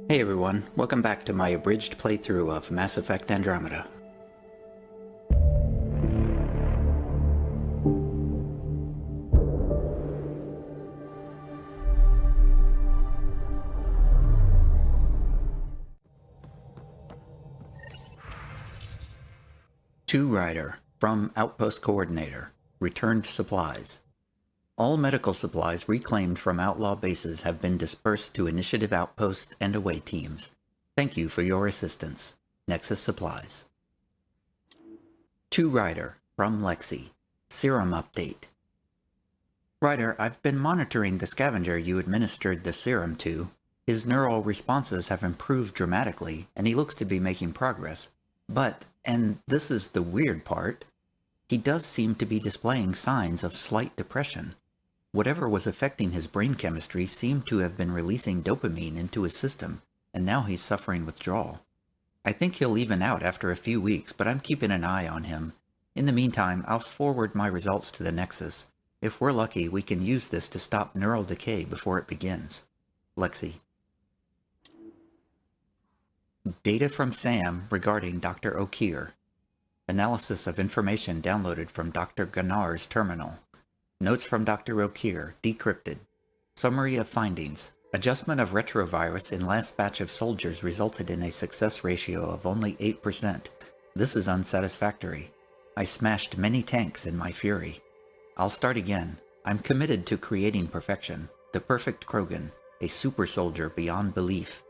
Hey everyone, welcome back to my abridged playthrough of Mass Effect Andromeda. To Ryder, from Outpost Coordinator, returned supplies. All medical supplies reclaimed from outlaw bases have been dispersed to initiative outposts and away teams. Thank you for your assistance. Nexus Supplies. To Ryder, from Lexi, Serum Update. Ryder, I've been monitoring the scavenger you administered the serum to. His neural responses have improved dramatically, and he looks to be making progress. But, and this is the weird part, he does seem to be displaying signs of slight depression. Whatever was affecting his brain chemistry seemed to have been releasing dopamine into his system, and now he's suffering withdrawal. I think he'll even out after a few weeks, but I'm keeping an eye on him. In the meantime, I'll forward my results to the Nexus. If we're lucky, we can use this to stop neural decay before it begins. Lexi. Data from Sam regarding Dr. O'Keir. Analysis of information downloaded from Dr. Ganar's terminal. Notes from Dr. O'Keir, decrypted. Summary of findings. Adjustment of retrovirus in last batch of soldiers resulted in a success ratio of only 8%. This is unsatisfactory. I smashed many tanks in my fury. I'll start again. I'm committed to creating perfection. The perfect Krogan. A super soldier beyond belief.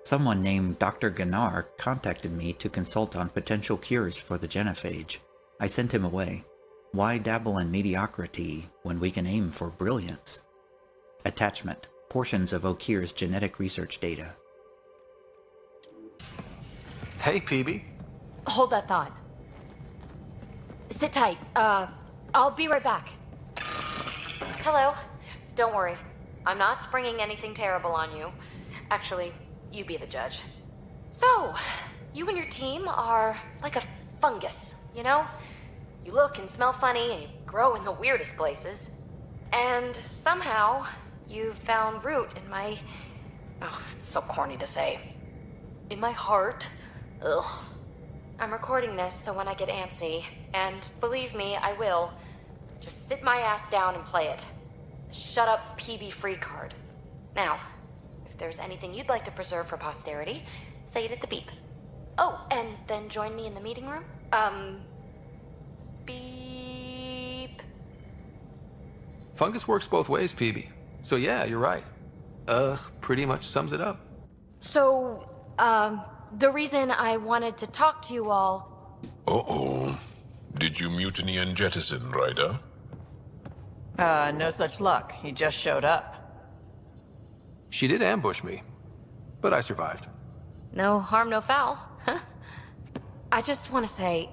Someone named Dr. Ganar contacted me to consult on potential cures for the genophage. I sent him away. Why dabble in mediocrity when we can aim for brilliance? Attachment. Portions of O'Keir's genetic research data. Hey, PB. Hold that thought. Sit tight. I'll be right back. Hello. Don't worry. I'm not springing anything terrible on you. Actually, you be the judge. So, you and your team are like a fungus, you know? You look and smell funny, and you grow in the weirdest places. And somehow, you've found root in my... Oh, it's so corny to say. In my heart. Ugh. I'm recording this so when I get antsy, and believe me, I will, just sit my ass down and play it. Shut up PB free card. Now, if there's anything you'd like to preserve for posterity, say it at the beep. Oh, and then join me in the meeting room? Beep. Fungus works both ways, PB. So yeah, you're right. Pretty much sums it up. So, the reason I wanted to talk to you all... Uh-oh. Did you mutiny and jettison, Ryder? No such luck. He just showed up. She did ambush me, but I survived. No harm, no foul. I just want to say,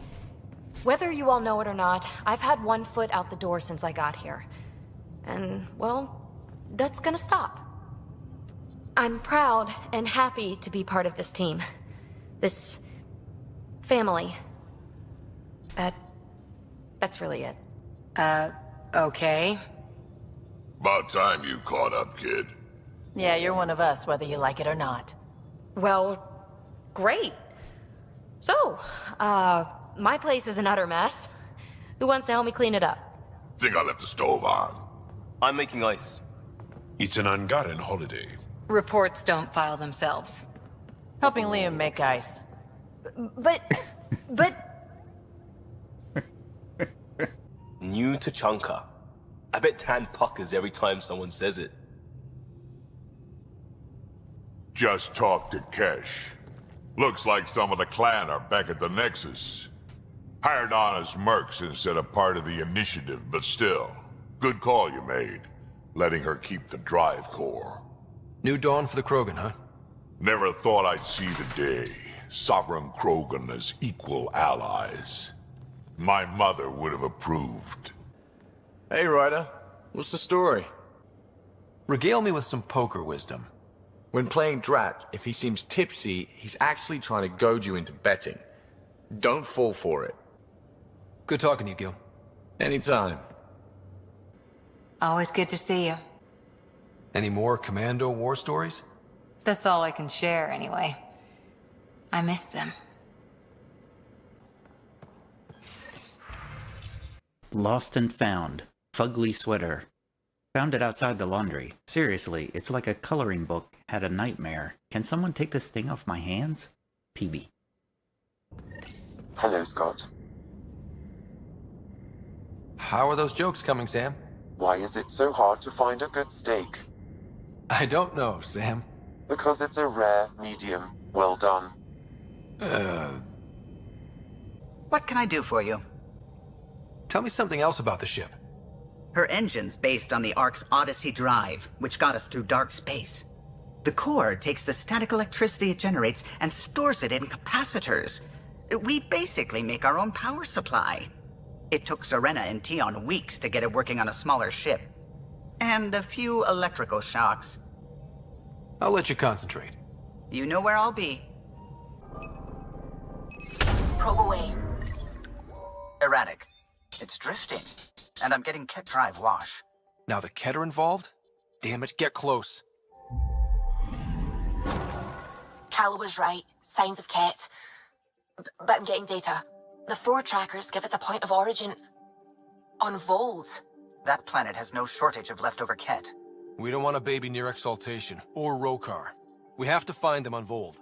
whether you all know it or not, I've had one foot out the door since I got here. And, well, that's gonna stop. I'm proud and happy to be part of this team. This... family. That's really it. Okay. About time you caught up, kid. Yeah, you're one of us, whether you like it or not. Well, great. So, my place is an utter mess. Who wants to help me clean it up? Think I left the stove on. I'm making ice. It's an ungotten holiday. Reports don't file themselves. Helping Liam make ice. But... New to Chanka. I bet Tan puckers every time someone says it. Just talk to Kesh. Looks like some of the clan are back at the Nexus. Hired on as mercs instead of part of the initiative, but still. Good call you made, letting her keep the drive core. New dawn for the Krogan, huh? Never thought I'd see the day. Sovereign Krogan as equal allies. My mother would have approved. Hey, Ryder. What's the story? Regale me with some poker wisdom. When playing Drat, if he seems tipsy, he's actually trying to goad you into betting. Don't fall for it. Good talking to you, Gil. Anytime. Always good to see you. Any more Commando war stories? That's all I can share, anyway. I miss them. Lost and found. Fugly sweater. Found it outside the laundry. Seriously, it's like a coloring book. Had a nightmare. Can someone take this thing off my hands? PB. Hello, Scott. How are those jokes coming, Sam? Why is it so hard to find a good steak? I don't know, Sam. Because it's a rare, medium, well done. What can I do for you? Tell me something else about the ship. Her engine's based on the Ark's Odyssey drive, which got us through dark space. The core takes the static electricity it generates and stores it in capacitors. We basically make our own power supply. It took Serena and Tion weeks to get it working on a smaller ship. And a few electrical shocks. I'll let you concentrate. You know where I'll be. Probe away. Erratic. It's drifting. And I'm getting Ket drive wash. Now the Ket are involved? Damn it, get close. Cal was right. Signs of Ket. But I'm getting data. The 4 trackers give us a point of origin on Vold. That planet has no shortage of leftover Ket. We don't want a baby near Exaltation, or Rokar. We have to find them on Vold.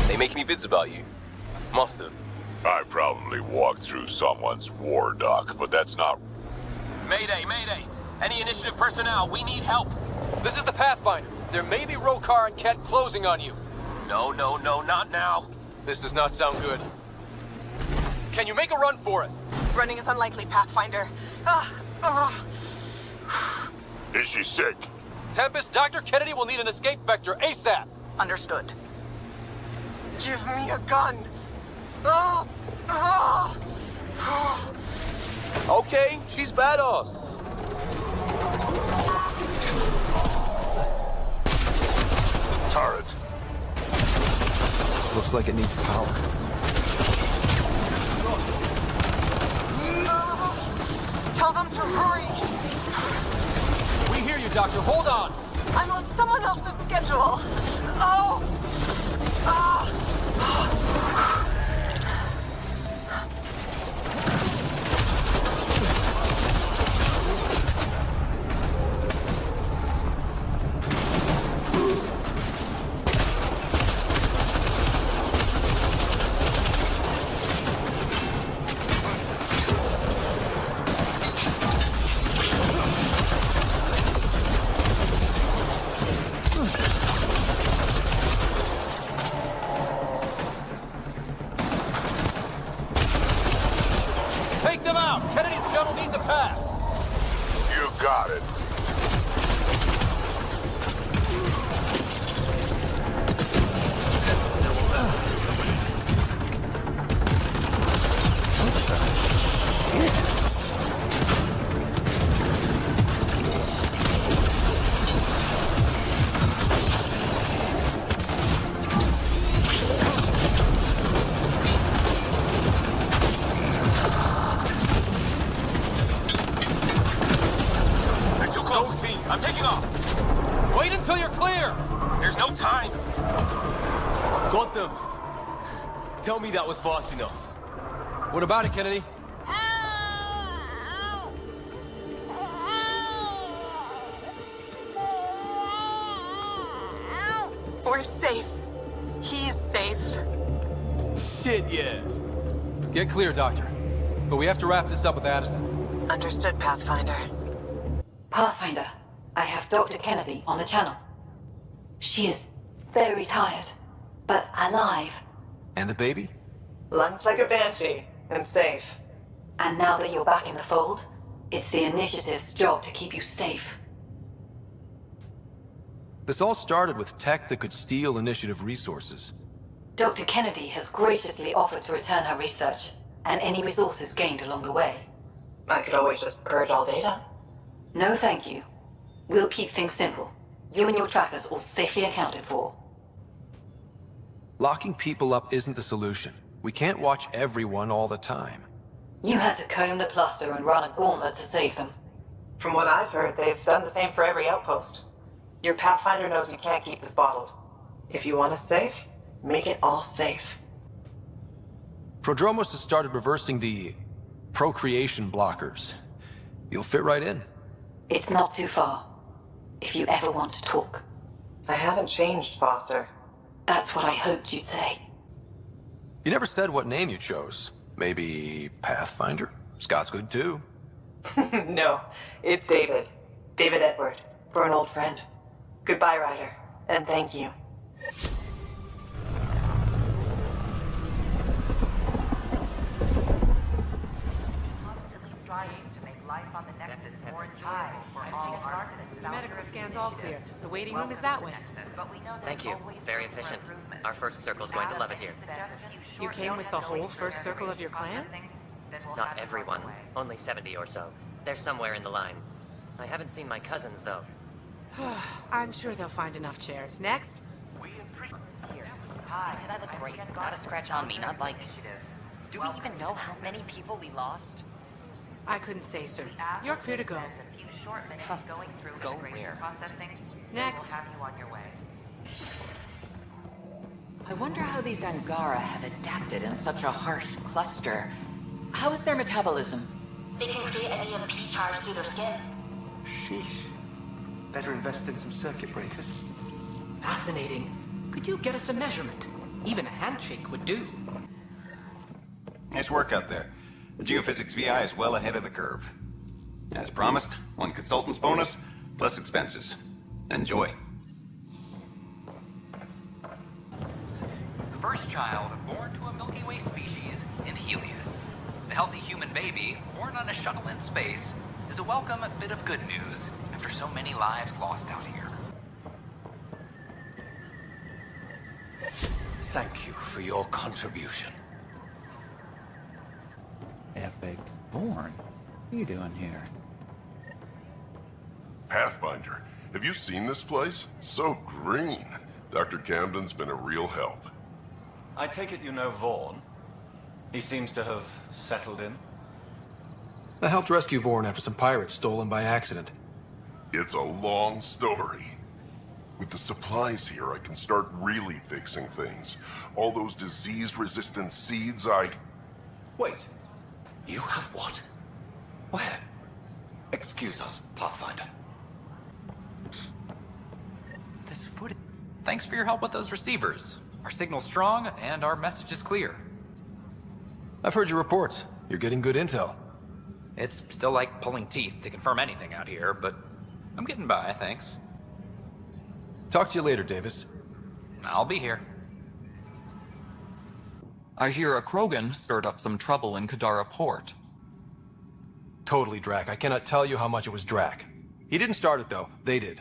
They make any vids about you? Must have. I probably walked through someone's war dock, but that's not... Mayday, Mayday! Any initiative personnel, we need help! This is the Pathfinder. There may be Rokar and Ket closing on you. No, not now. This does not sound good. Can you make a run for it? Running is unlikely, Pathfinder. Is she sick? Tempest, Dr. Kennedy will need an escape vector ASAP. Understood. Give me a gun. Okay, she's badass. Turret. Looks like it needs power. Tell them to hurry. We hear you, Doctor. Hold on. I'm on someone else's schedule. Oh! Take them out. Kennedy's shuttle needs a path. You got it. They're too close, team. I'm taking off. Wait until you're clear. There's no time. Got them. Tell me that was fast enough. What about it, Kennedy? We're safe. He's safe. Shit, yeah. Get clear, Doctor. But we have to wrap this up with Addison. Understood, Pathfinder. Pathfinder, I have Dr. Kennedy on the channel. She is very tired, but alive. And the baby? Lungs like a banshee, and safe. And now that you're back in the fold, it's the Initiative's job to keep you safe. This all started with tech that could steal Initiative resources. Dr. Kennedy has graciously offered to return her research, and any resources gained along the way. I could always just purge all data. No thank you. We'll keep things simple. You and your trackers all safely accounted for. Locking people up isn't the solution. We can't watch everyone all the time. You had to comb the cluster and run a gauntlet to save them. From what I've heard, they've done the same for every outpost. Your Pathfinder knows you can't keep this bottled. If you want us safe, make it all safe. Prodromos has started reversing the procreation blockers. You'll fit right in. It's not too far. If you ever want to talk. I haven't changed, Foster. That's what I hoped you'd say. You never said what name you chose. Maybe Pathfinder? Scott's good too. No, it's David. David Edward. For an old friend. Goodbye, Ryder. And thank you. Medical scan's all clear. The waiting room is that way. Thank you. Very efficient. Our first circle's going to love it here. You came with the whole first circle of your clan? Not everyone. Only 70 or so. They're somewhere in the line. I haven't seen my cousins, though. I'm sure they'll find enough chairs. Next? Here. Hi. Said I look great. Not a scratch on me. Not like... Do we even know how many people we lost? I couldn't say, sir. You're clear to go. Go where? Next. I wonder how these Angara have adapted in such a harsh cluster. How is their metabolism? They can create an EMP charge through their skin. Sheesh. Better invest in some circuit breakers. Fascinating. Could you get us a measurement? Even a handshake would do. Nice work out there. The geophysics VI is well ahead of the curve. As promised, 1 consultant's bonus, plus expenses. Enjoy. First child born to a Milky Way species in Helios. The healthy human baby, born on a shuttle in space, is a welcome bit of good news after so many lives lost out here. Thank you for your contribution. Epic. Born. What are you doing here? Pathfinder, have you seen this place? So green. Dr. Camden's been a real help. I take it you know Vaughn. He seems to have settled in. I helped rescue Vorn after some pirates stole him by accident. It's a long story. With the supplies here, I can start really fixing things. All those disease-resistant seeds Wait. You have what? Where? Excuse us, Pathfinder. This footage... Thanks for your help with those receivers. Our signal's strong, and our message is clear. I've heard your reports. You're getting good intel. It's still like pulling teeth to confirm anything out here, but I'm getting by, thanks. Talk to you later, Davis. I'll be here. I hear a Krogan stirred up some trouble in Kadara Port. Totally Drac. I cannot tell you how much it was Drac. He didn't start it, though. They did.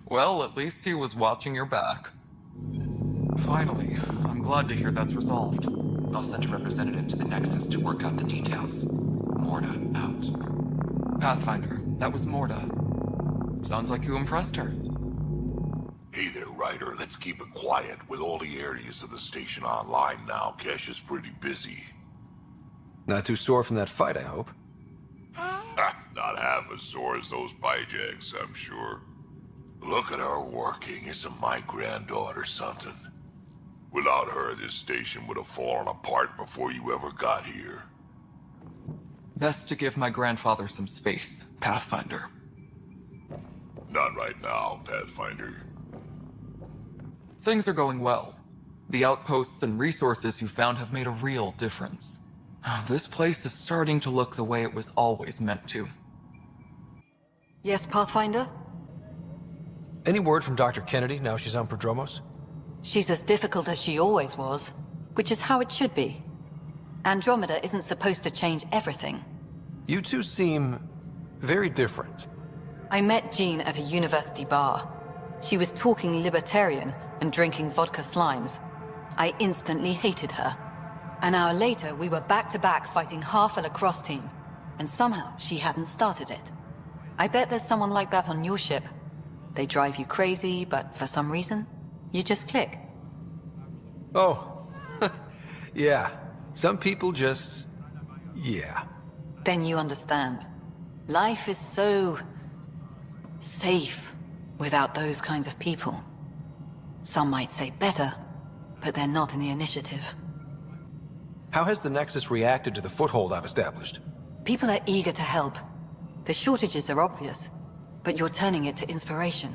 Well, at least he was watching your back. Finally, I'm glad to hear that's resolved. I'll send a representative to the Nexus to work out the details. Morta out. Pathfinder, that was Morta. Sounds like you impressed her. Hey there, Ryder. Let's keep it quiet. With all the areas of the station online now, Kesh is pretty busy. Not too sore from that fight, I hope. Not half as sore as those Pyjaks, I'm sure. Look at her working. Isn't my granddaughter something? Without her, this station would have fallen apart before you ever got here. Best to give my grandfather some space, Pathfinder. Not right now, Pathfinder. Things are going well. The outposts and resources you found have made a real difference. This place is starting to look the way it was always meant to. Yes, Pathfinder? Any word from Dr. Kennedy now she's on Prodromos? She's as difficult as she always was, which is how it should be. Andromeda isn't supposed to change everything. You two seem very different. I met Jean at a university bar. She was talking libertarian and drinking vodka slimes. I instantly hated her. An hour later, we were back-to-back fighting half a lacrosse team, and somehow she hadn't started it. I bet there's someone like that on your ship. They drive you crazy, but for some reason, you just click. Oh, yeah. Some people just Yeah. Then you understand. Life is so... safe without those kinds of people. Some might say better, but they're not in the initiative. How has the Nexus reacted to the foothold I've established? People are eager to help. The shortages are obvious, but you're turning it to inspiration.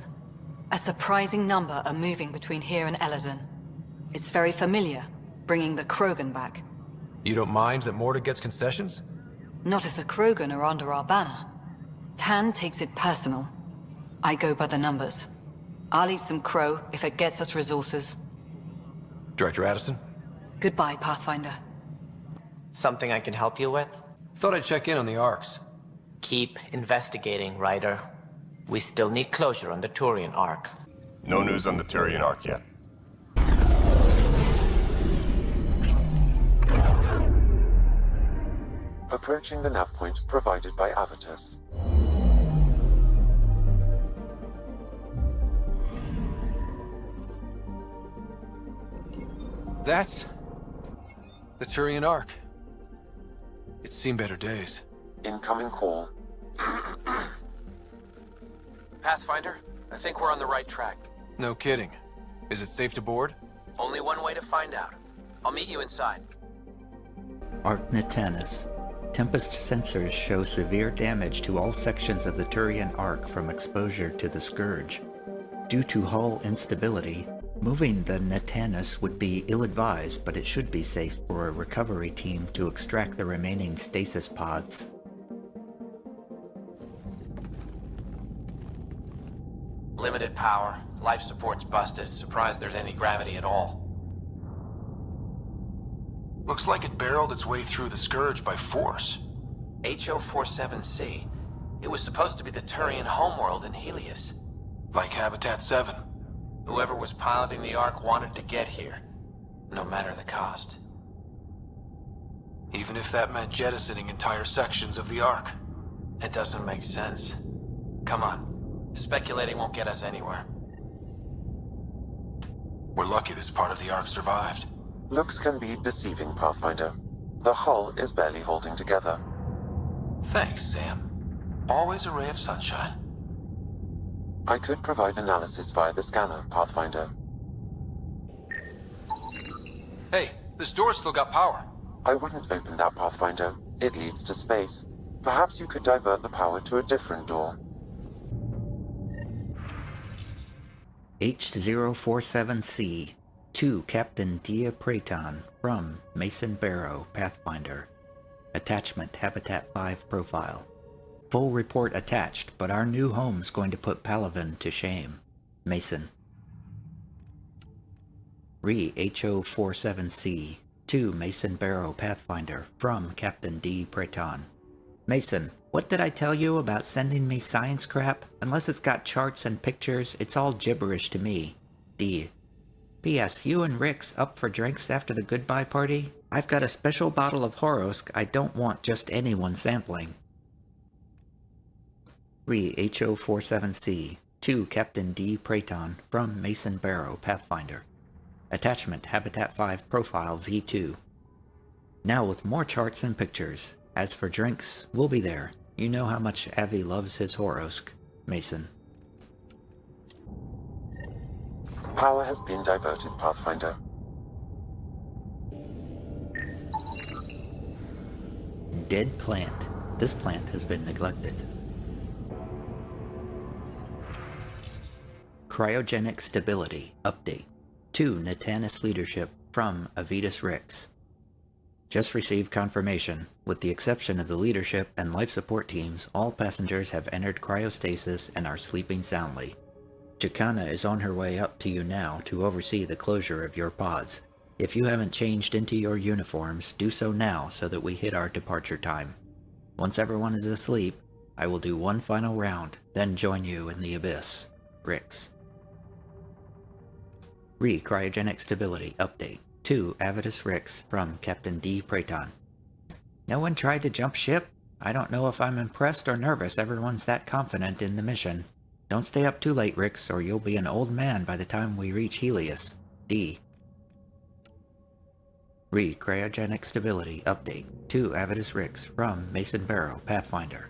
A surprising number are moving between here and Eladon. It's very familiar, bringing the Krogan back. You don't mind that Morta gets concessions? Not if the Krogan are under our banner. Tan takes it personal. I go by the numbers. I'll eat some crow if it gets us resources. Director Addison? Goodbye, Pathfinder. Something I can help you with? Thought I'd check in on the Arcs. Keep investigating, Ryder. We still need closure on the Turian Arc. No news on the Turian Arc yet. Approaching the nav point provided by Avitus. That's... the Turian Arc. It's seen better days. Incoming call. Pathfinder, I think we're on the right track. No kidding. Is it safe to board? Only one way to find out. I'll meet you inside. Arc Natanus. Tempest sensors show severe damage to all sections of the Turian Arc from exposure to the Scourge. Due to hull instability, moving the Natanus would be ill-advised, but it should be safe for a recovery team to extract the remaining stasis pods. Limited power. Life support's busted. Surprised there's any gravity at all. Looks like it barreled its way through the Scourge by force. HO-47C. It was supposed to be the Turian homeworld in Helios. Like Habitat 7. Whoever was piloting the Ark wanted to get here, no matter the cost. Even if that meant jettisoning entire sections of the Ark. It doesn't make sense. Come on. Speculating won't get us anywhere. We're lucky this part of the Ark survived. Looks can be deceiving, Pathfinder. The hull is barely holding together. Thanks, Sam. Always a ray of sunshine. I could provide analysis via the scanner, Pathfinder. Hey, this door's still got power. I wouldn't open that, Pathfinder. It leads to space. Perhaps you could divert the power to a different door. H047C, to Captain Dia Praeton, from Mason Barrow, Pathfinder. Attachment Habitat 5 profile. Full report attached, but our new home's going to put Palaven to shame. Mason. Re-HO47C, to Mason Barrow, Pathfinder, from Captain D. Praeton. Mason, what did I tell you about sending me science crap? Unless it's got charts and pictures, it's all gibberish to me. D. P.S. You and Rick's up for drinks after the goodbye party? I've got a special bottle of Horosk I don't want just anyone sampling. Re-HO47C, to Captain D. Praeton, from Mason Barrow, Pathfinder. Attachment Habitat 5 Profile V2. Now with more charts and pictures. As for drinks, we'll be there. You know how much Avi loves his Horosk. Mason. Power has been diverted, Pathfinder. Dead plant. This plant has been neglected. Cryogenic stability update. To Natanus leadership from Avitus Rix. Just received confirmation. With the exception of the leadership and life support teams, all passengers have entered cryostasis and are sleeping soundly. Chicana is on her way up to you now to oversee the closure of your pods. If you haven't changed into your uniforms, do so now so that we hit our departure time. Once everyone is asleep, I will do one final round, then join you in the abyss. Rix. Re-cryogenic stability update. To Avitus Rix from Captain D. Praeton. No one tried to jump ship? I don't know if I'm impressed or nervous everyone's that confident in the mission. Don't stay up too late, Rix, or you'll be an old man by the time we reach Helios. D. Read Cryogenic Stability Update to Avitus Rix from Mason Barrow, Pathfinder.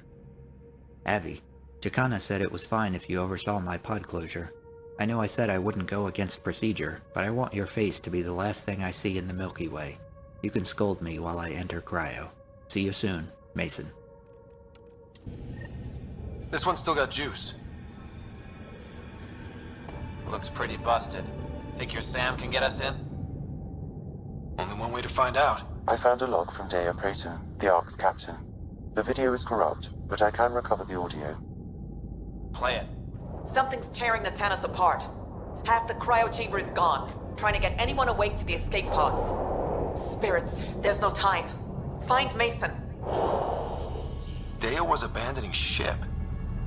Avi, Jacana said it was fine if you oversaw my pod closure. I know I said I wouldn't go against procedure, but I want your face to be the last thing I see in the Milky Way. You can scold me while I enter cryo. See you soon, Mason. This one's still got juice. Looks pretty busted. Think your Sam can get us in? Only one way to find out. I found a log from Dea Praeton, the Ark's captain. The video is corrupt, but I can recover the audio. Play it. Something's tearing Natanus apart. Half the cryo chamber is gone, trying to get anyone awake to the escape pods. Spirits, there's no time. Find Mason. Dea was abandoning ship.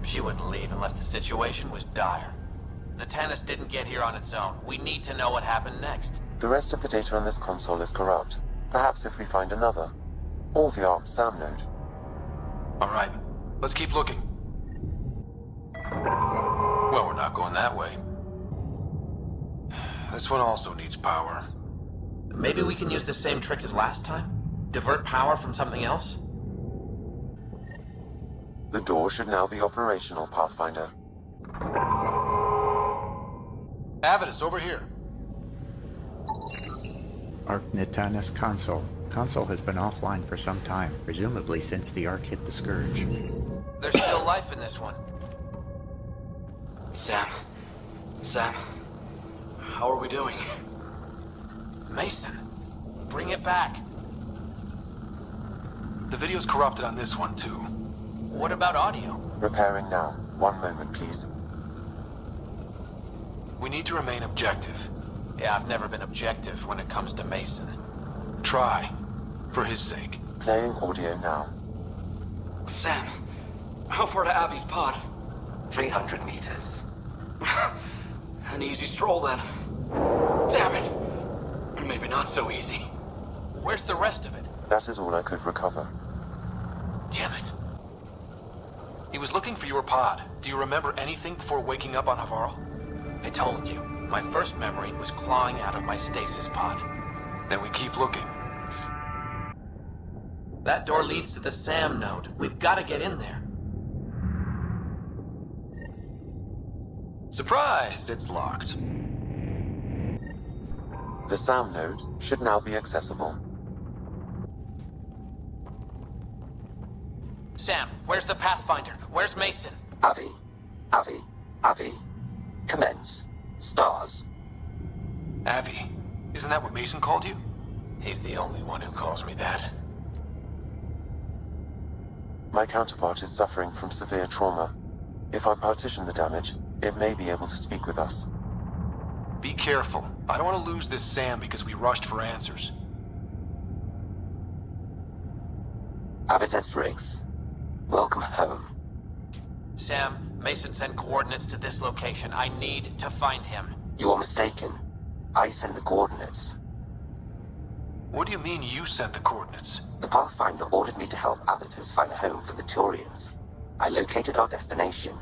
She wouldn't leave unless the situation was dire. Natanus didn't get here on its own. We need to know what happened next. The rest of the data on this console is corrupt. Perhaps if we find another. Or the Ark's SAM node. Alright, let's keep looking. Well, we're not going that way. This one also needs power. Maybe we can use the same trick as last time? Divert power from something else? The door should now be operational, Pathfinder. Avitus, over here. Ark Natanus console. Console has been offline for some time, presumably since the Ark hit the Scourge. There's still life in this one. Sam, how are we doing? Mason, bring it back. The video's corrupted on this one, too. What about audio? Repairing now. 1 moment, please. We need to remain objective. Yeah, I've never been objective when it comes to Mason. Try. For his sake. Playing audio now. Sam, how far to Abby's pod? 300 meters. An easy stroll then. Damn it! Maybe not so easy. Where's the rest of it? That is all I could recover. Damn it. He was looking for your pod. Do you remember anything before waking up on Havarl? I told you. My first memory was clawing out of my stasis pod. Then we keep looking. That door leads to the SAM node. We've got to get in there. Surprise! It's locked. The SAM node should now be accessible. Sam, where's the Pathfinder? Where's Mason? Avi. Commence. Stars. Avi. Isn't that what Mason called you? He's the only one who calls me that. My counterpart is suffering from severe trauma. If I partition the damage, it may be able to speak with us. Be careful. I don't want to lose this Sam because we rushed for answers. Avitus Rix. Welcome home. Sam, Mason sent coordinates to this location. I need to find him. You are mistaken. I sent the coordinates. What do you mean you sent the coordinates? The Pathfinder ordered me to help Avitus find a home for the Turians. I located our destination,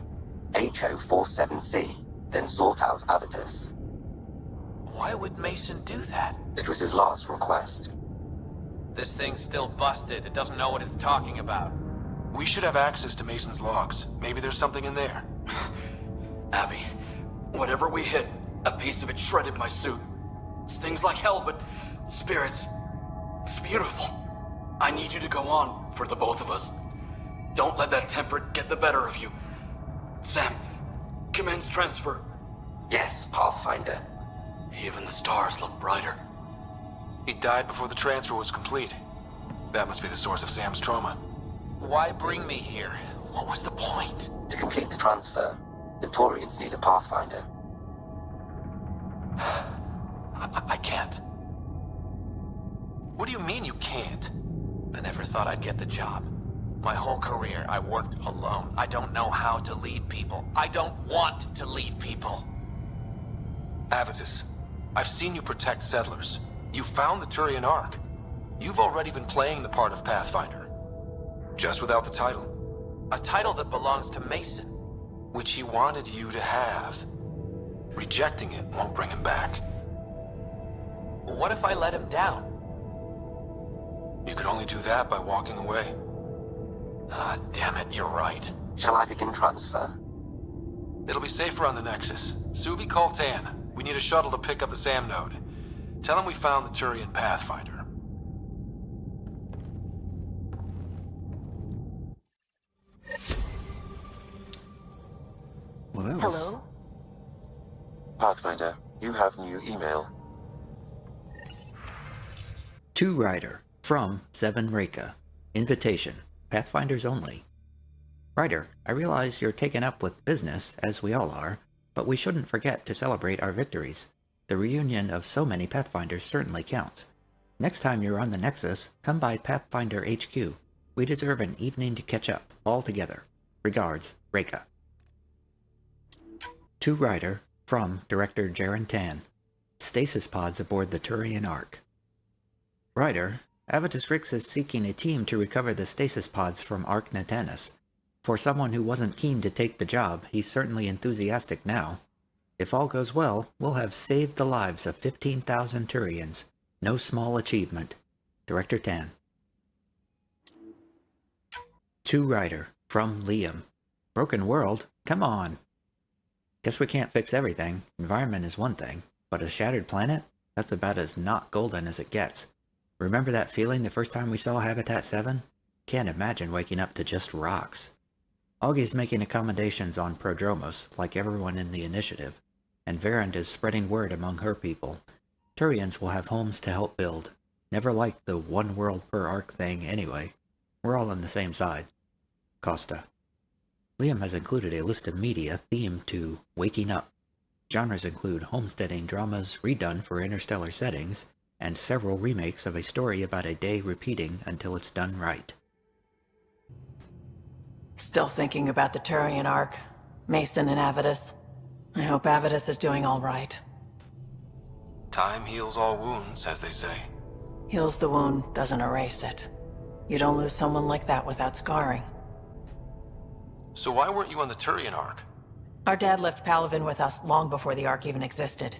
HO47C, then sought out Avitus. Why would Mason do that? It was his last request. This thing's still busted. It doesn't know what it's talking about. We should have access to Mason's logs. Maybe there's something in there. Abby, whatever we hit, a piece of it shredded my suit. Stings like hell, but spirits, it's beautiful. I need you to go on for the both of us. Don't let that temper get the better of you. Sam, commence transfer. Yes, Pathfinder. Even the stars look brighter. He died before the transfer was complete. That must be the source of Sam's trauma. Why bring me here? What was the point? To complete the transfer, the Turians need a Pathfinder. I can't. What do you mean you can't? I never thought I'd get the job. My whole career, I worked alone. I don't know how to lead people. I don't want to lead people. Avitus, I've seen you protect settlers. You found the Turian Ark. You've already been playing the part of Pathfinder. Just without the title. A title that belongs to Mason. Which he wanted you to have. Rejecting it won't bring him back. What if I let him down? You could only do that by walking away. Ah, damn it, you're right. Shall I begin transfer? It'll be safer on the Nexus. Suvi, call Tan. We need a shuttle to pick up the SAM node. Tell him we found the Turian Pathfinder. Well, that was... Hello? Pathfinder, you have new email. To Ryder, from Seven Reka. Invitation. Pathfinders only. Ryder, I realize you're taken up with business, as we all are, but we shouldn't forget to celebrate our victories. The reunion of so many Pathfinders certainly counts. Next time you're on the Nexus, come by Pathfinder HQ. We deserve an evening to catch up, all together. Regards, Reka. To Ryder, from Director Jaren Tan. Stasis pods aboard the Turian Ark. Ryder, Avitus Rix is seeking a team to recover the stasis pods from Ark Natanus. For someone who wasn't keen to take the job, he's certainly enthusiastic now. If all goes well, we'll have saved the lives of 15,000 Turians. No small achievement. Director Tan. To Ryder, from Liam. Broken world? Come on. Guess we can't fix everything. Environment is one thing, but a shattered planet? That's about as not golden as it gets. Remember that feeling the first time we saw Habitat 7? Can't imagine waking up to just rocks. Augie's making accommodations on Prodromos, like everyone in the initiative, and Verand is spreading word among her people. Turians will have homes to help build. Never liked the one world per arc thing anyway. We're all on the same side. Costa. Liam has included a list of media themed to waking up. Genres include homesteading dramas redone for interstellar settings, and several remakes of a story about a day repeating until it's done right. Still thinking about the Turian Ark. Mason and Avitus. I hope Avitus is doing all right. Time heals all wounds, as they say. Heals the wound, doesn't erase it. You don't lose someone like that without scarring. So why weren't you on the Turian Ark? Our dad left Palavin with us long before the Ark even existed.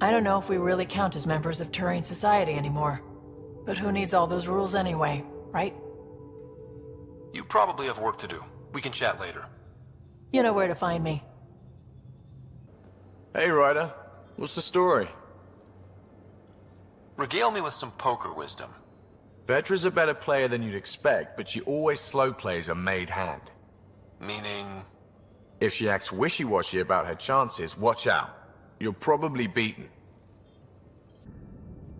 I don't know if we really count as members of Turian society anymore. But who needs all those rules anyway, right? You probably have work to do. We can chat later. You know where to find me. Hey, Ryder. What's the story? Regale me with some poker wisdom. Vetra's a better player than you'd expect, but she always slow plays a made hand. Meaning? If she acts wishy-washy about her chances, watch out. You're probably beaten.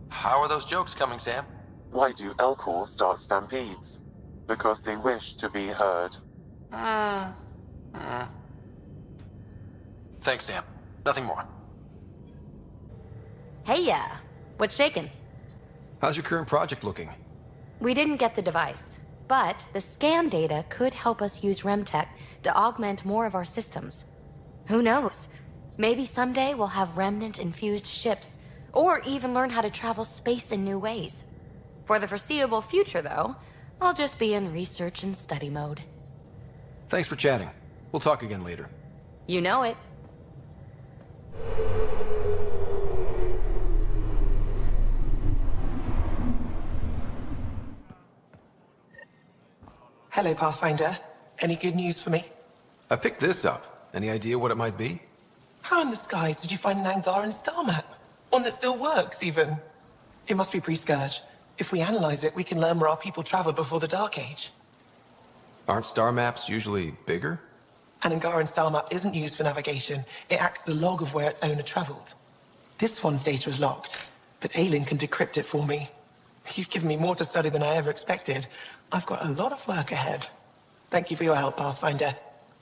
How are those jokes coming, Sam? Why do Elcor start stampedes? Because they wish to be heard. Thanks, Sam. Nothing more. Hey, yeah. What's shaking? How's your current project looking? We didn't get the device, but the scan data could help us use Remtech to augment more of our systems. Who knows? Maybe someday we'll have remnant-infused ships, or even learn how to travel space in new ways. For the foreseeable future, though, I'll just be in research and study mode. Thanks for chatting. We'll talk again later. You know it. Hello, Pathfinder. Any good news for me? I picked this up. Any idea what it might be? How in the skies did you find an Angaran star map? One that still works, even. It must be pre-Scourge. If we analyze it, we can learn where our people traveled before the Dark Age. Aren't star maps usually bigger? An Angaran star map isn't used for navigation. It acts as a log of where its owner traveled. This one's data is locked, but Aelin can decrypt it for me. You've given me more to study than I ever expected. I've got a lot of work ahead. Thank you for your help, Pathfinder.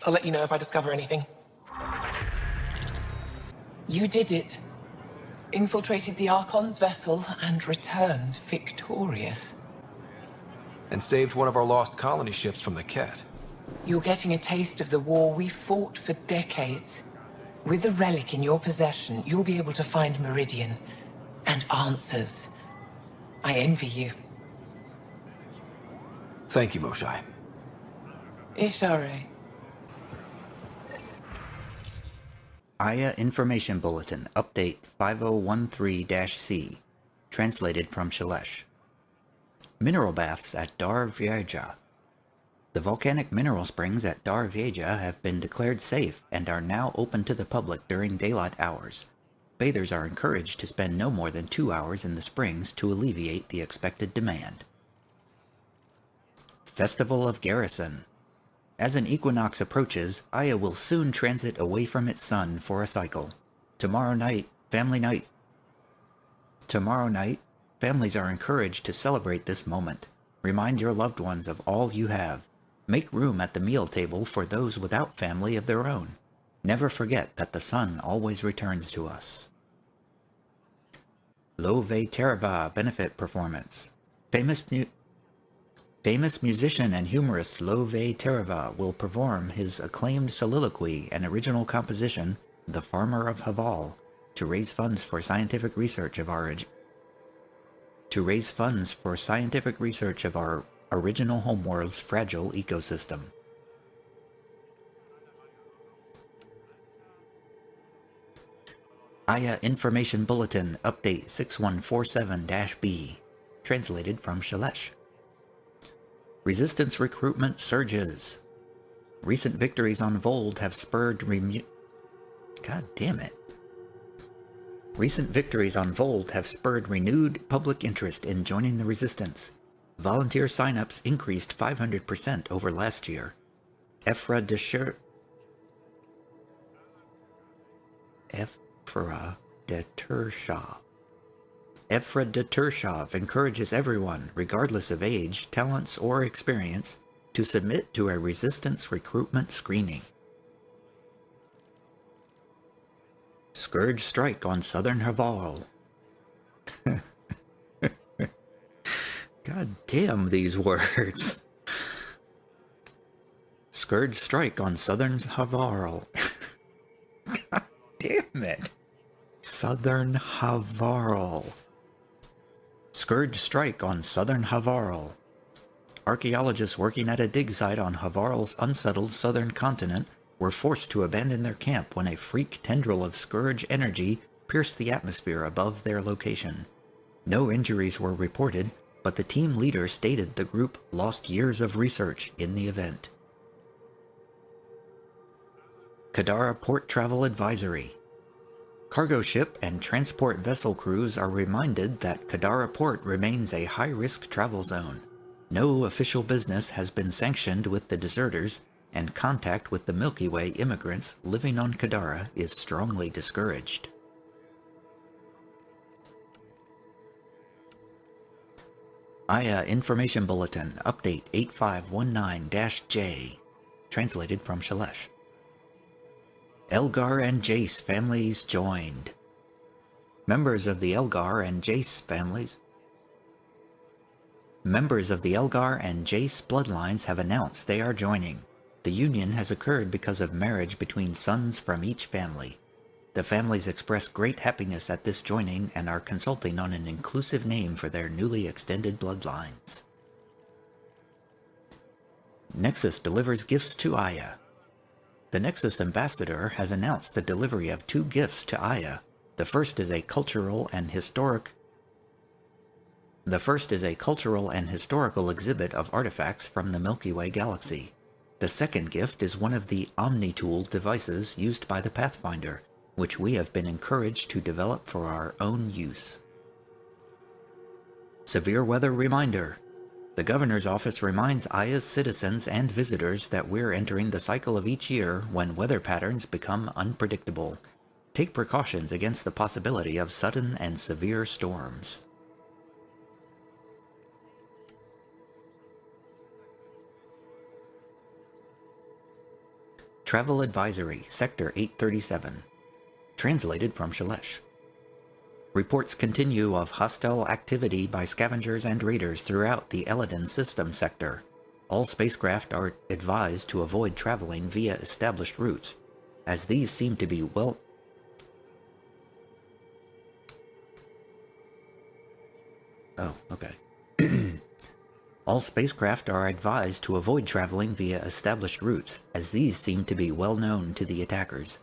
I'll let you know if I discover anything. You did it. Infiltrated the Archon's vessel and returned victorious. And saved one of our lost colony ships from the Ket. You're getting a taste of the war we fought for decades. With the relic in your possession, you'll be able to find Meridian and answers. I envy you. Thank you, Moshai. Ishare. Aya Information Bulletin, Update 5013-C, translated from Shalesh. Mineral baths at Dar Vieja. The volcanic mineral springs at Dar Vieja have been declared safe and are now open to the public during daylight hours. Bathers are encouraged to spend no more than 2 hours in the springs to alleviate the expected demand. Festival of Garrison. As an equinox approaches, Aya will soon transit away from its sun for a cycle. Tomorrow night, families are encouraged to celebrate this moment. Remind your loved ones of all you have. Make room at the meal table for those without family of their own. Never forget that the sun always returns to us. Love Terava Benefit Performance. Famous musician and humorist Love Terava will perform his acclaimed soliloquy and original composition, The Farmer of Haval, to raise funds for scientific research of our original homeworld's fragile ecosystem. Aya Information Bulletin Update 6147-B. Translated from Shalesh. Resistance recruitment surges. Recent victories on Vold have spurred Recent victories on Vold have spurred renewed public interest in joining the Resistance. Volunteer signups increased 500% over last year. Efra de Tershov encourages everyone, regardless of age, talents, or experience, to submit to a resistance recruitment screening. Scourge strike on southern Haval. God damn these words. Scourge strike on southern Haval. God damn it. Southern Havarl. Scourge strike on southern Havarl. Archaeologists working at a dig site on Havarl's unsettled southern continent were forced to abandon their camp when a freak tendril of scourge energy pierced the atmosphere above their location. No injuries were reported, but the team leader stated the group lost years of research in the event. Kadara Port Travel Advisory. Cargo ship and transport vessel crews are reminded that Kadara Port remains a high-risk travel zone. No official business has been sanctioned with the deserters, and contact with the Milky Way immigrants living on Kadara is strongly discouraged. Aya Information Bulletin Update 8519-J. Translated from Shalesh. Elgar and Jace families joined. Members of the Elgar and Jace bloodlines have announced they are joining. The union has occurred because of marriage between sons from each family. The families express great happiness at this joining and are consulting on an inclusive name for their newly extended bloodlines. Nexus delivers gifts to Aya. The Nexus ambassador has announced the delivery of 2 gifts to Aya. The first is a cultural and historical exhibit of artifacts from the Milky Way galaxy. The second gift is one of the Omni-Tool devices used by the Pathfinder, which we have been encouraged to develop for our own use. Severe weather reminder. The Governor's Office reminds Aya's citizens and visitors that we're entering the cycle of each year when weather patterns become unpredictable. Take precautions against the possibility of sudden and severe storms. Travel Advisory, Sector 837. Translated from Shalesh. Reports continue of hostile activity by scavengers and raiders throughout the Eladin system sector. All spacecraft are advised to avoid traveling via established routes, as these seem to be All spacecraft are advised to avoid traveling via established routes, as these seem to be well known to the attackers.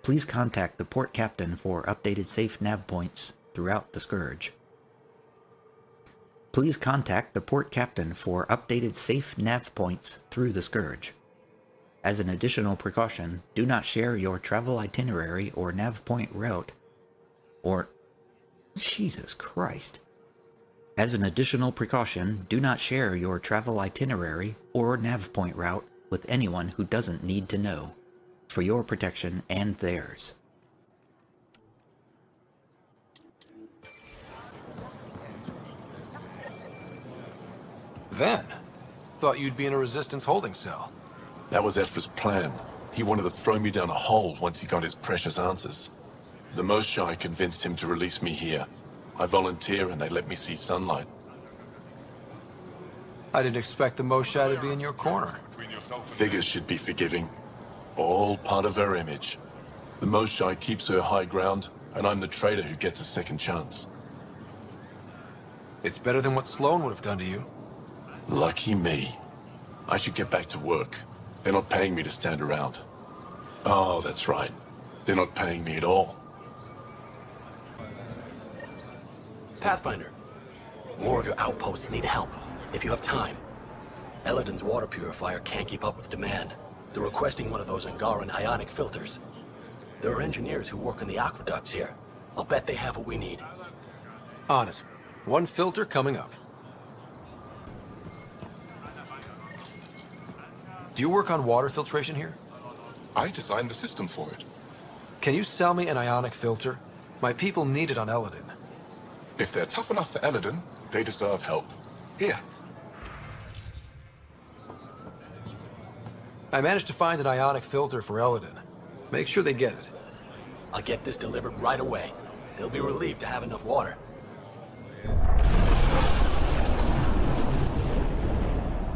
Please contact the port captain for updated safe nav points throughout the Scourge. Please contact the port captain for updated safe nav points through the Scourge. As an additional precaution, do not share your travel itinerary or nav point route or... Jesus Christ. As an additional precaution, do not share your travel itinerary or nav point route with anyone who doesn't need to know, for your protection and theirs. Ven, thought you'd be in a Resistance holding cell. That was Ephra's plan. He wanted to throw me down a hole once he got his precious answers. The Moshae convinced him to release me here. I volunteer and they let me see sunlight. I didn't expect the Moshae to be in your corner. Figures should be forgiving. All part of her image. The Moshae keeps her high ground, and I'm the traitor who gets a second chance. It's better than what Sloan would have done to you. Lucky me. I should get back to work. They're not paying me to stand around. Oh, that's right. They're not paying me at all. Pathfinder, more of your outposts need help, if you have time. Eladin's water purifier can't keep up with demand. They're requesting one of those Angaran ionic filters. There are engineers who work in the aqueducts here. I'll bet they have what we need. On it. One filter coming up. Do you work on water filtration here? I designed the system for it. Can you sell me an ionic filter? My people need it on Eladin. If they're tough enough for Eladin, they deserve help. Here. I managed to find an ionic filter for Eladin. Make sure they get it. I'll get this delivered right away. They'll be relieved to have enough water.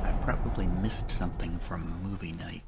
I probably missed something from movie night.